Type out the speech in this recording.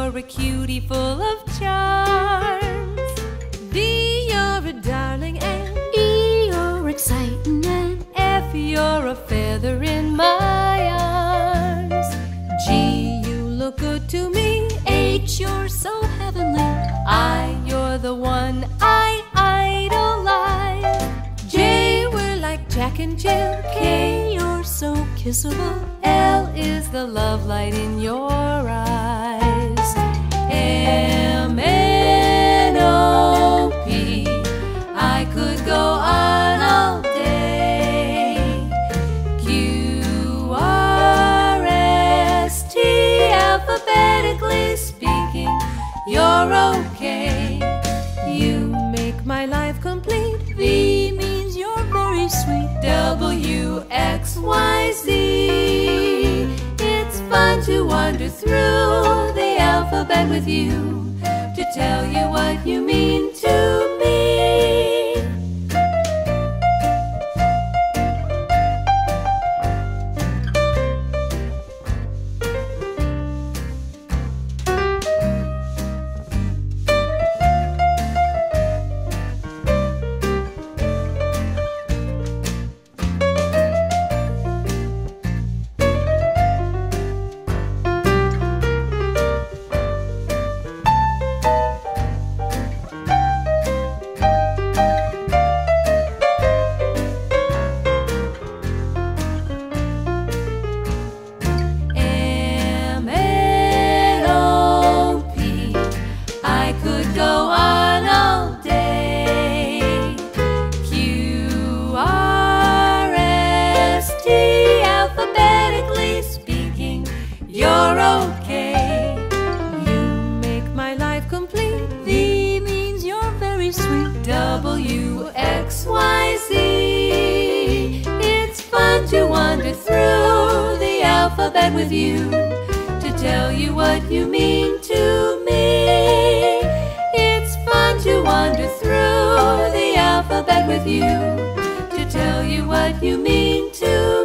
you're a cutie full of charms. V, you're a darling, and E, you're exciting, and F, you're a feather in my arms. G, you look good to me. H, you're so heavenly. I, you're the one I idolize. J, we're like Jack and Jill. K, you're so kissable. L is the love light in your eyes. M, N, O, P, I could go on all day. Q, R, S, T, alphabetically speaking, you're okay. You make my life complete. V means you're very sweet. W, X, Y, Z. It's fun to wander through the alphabet with you, to tell you what you mean to me. You're okay. You make my life complete. V means you're very sweet. W, X, Y, Z. It's fun to wander through the alphabet with you, to tell you what you mean to me. It's fun to wander through the alphabet with you, to tell you what you mean to me.